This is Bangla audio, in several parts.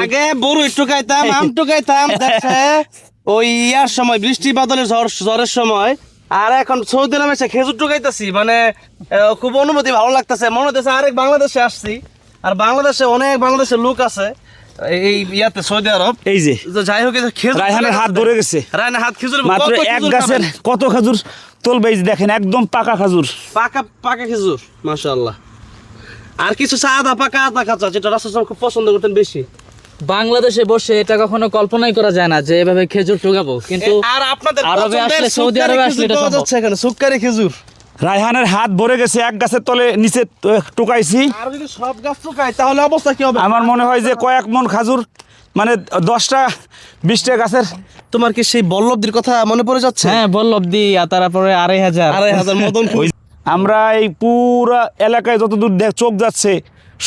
আগে বড় একটু খাইতাম, আম টুকাইতাম দেখছে ওই ইয়ার সময় বৃষ্টি বাদলের ঝড়ের সময়। আর এখন সৌদি আরবে এসে খেজুর টুকাইতেছি, মানে খুব অনুভূতি ভালো লাগতেছে, মনে হচ্ছে আরেক বাংলাদেশে আসছি। আর বাংলাদেশে অনেক বাংলাদেশের লোক আছে এই ইয়াতে সৌদি আরব। এই যে যাই হোক, খেজুর রায়হানের হাত ধরে গেছে, রায়হানের হাত খেজুর মাত্র এক গাছের কত খেজুর তুলবে, এই যে দেখেন একদম পাকা খেজুর, পাকা পাকা খেজুর, মাশাআল্লাহ। আর কিছু সাদা পাকা আদা কাঁচা, যেটা রাসূল খুব পছন্দ করতেন বেশি। বাংলাদেশে বসে এটা কখনো কল্পনাই করা যায় না যে এভাবে খেজুর টুকাবো, কিন্তু আর আপনাদের আরবে আসলে, সৌদি আরবে আসলে এটা সম্ভব। এখানে সুক্কারি খেজুর। রায়হানের হাত ভরে গেছে, এক গাছের তলে নিচে টুকাইছি। আর যদি সব গাছ টুকাই তাহলে অবস্থা কি হবে? আমার মনে হয় যে কয়েক মন খাজুর, মানে 10টা 20টা গাছের। তোমার কি সেই বল্লভদির কথা মনে পড়ে যাচ্ছে? হ্যাঁ, বল্লভদি, আর তারপরে 2500 মদন ফুল। আমরা এই পুরা এলাকায় যতদূর চোখ যাচ্ছে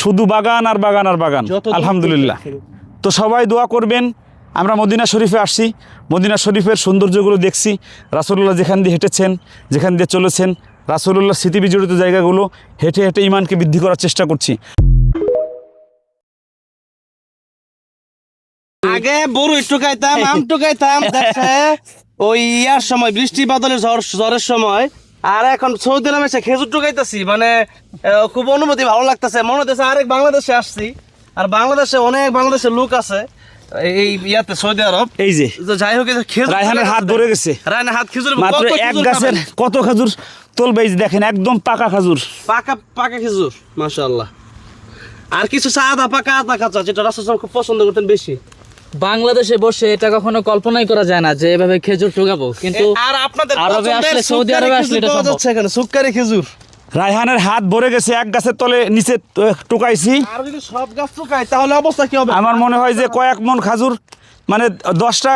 শুধু বাগান আর বাগান আর বাগান, আলহামদুলিল্লাহ। তো সবাই দোয়া করবেন। আমরা মদিনা শরীফে আসছি, মদিনা শরীফের সৌন্দর্যগুলো দেখছি, রাসূলুল্লাহ যেখান দিয়ে হেঁটেছেন, যেখান দিয়ে চলেছেন, রাসূলুল্লাহ স্মৃতি বিজড়িত জায়গাগুলো হেঁটে হেঁটে ইমানকে বৃদ্ধি করার চেষ্টা করছি। আগে বড় একটু খাইতাম, আম টুকাইতাম দেখছে ওই ইয়ার সময় বৃষ্টি বাদলের ঝড়ের সময়। আর এখন সৌদি আরবে এসে খেজুর টুকাইতেছি, মানে খুব অনুভূতি ভালো লাগতেছে, মনে হচ্ছে আরেক বাংলাদেশে আসছি। আর বাংলাদেশে অনেক বাংলাদেশের লোক আছে এই ইয়াতে সৌদি আরব। এই যে যাই হোক, খেজুর রায়হানের হাত ধরে গেছে, রায়হানের হাত খেজুর মাত্র এক গাছের কত খেজুর তুলবে, এই যে দেখেন একদম পাকা খেজুর, পাকা পাকা খেজুর, মাশাআল্লাহ। আর কিছু সাদা পাকা আদা কাঁচা, যেটা রাসূল খুব পছন্দ করতেন বেশি। বাংলাদেশে বসে এটা কখনো কল্পনাই করা যায় না যে এভাবে খেজুর টুকাবো, কিন্তু আর আপনাদের আরবে আসলে, সৌদি আরবে আসলে এটা সম্ভব। এখানে সুক্কারি খেজুর। রায়হানের হাত ভরে গেছে, এক গাছের তলে নিচে টুকাইছি। আর যদি সব গাছ টুকাই তাহলে অবস্থা কি হবে? আমার মনে হয় যে কয়েক মন খাজুর, মানে 10টা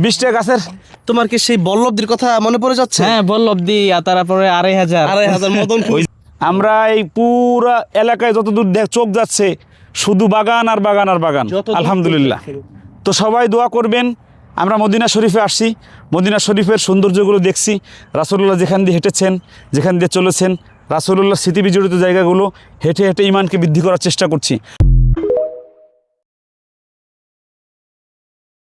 20টা গাছের। তোমার কি সেই বল্লভদির কথা মনে পড়ে যাচ্ছে? হ্যাঁ, বল্লভদি, আর তারপরে 2500 মদন ফুল। আমরা এই পুরা এলাকায় যতদূর চোখ যাচ্ছে শুধু বাগান আর বাগান আর বাগান, আলহামদুলিল্লাহ। তো সবাই দোয়া করবেন। আমরা মদিনা শরীফে আসছি, মদিনা শরীফের সৌন্দর্যগুলো দেখছি, রাসূলুল্লাহ যেখান দিয়ে হেঁটেছেন, যেখান দিয়ে চলেছেন, রাসূলুল্লাহ স্মৃতি বিজড়িত জায়গাগুলো হেঁটে হেঁটে ইমানকে বৃদ্ধি করার চেষ্টা করছি।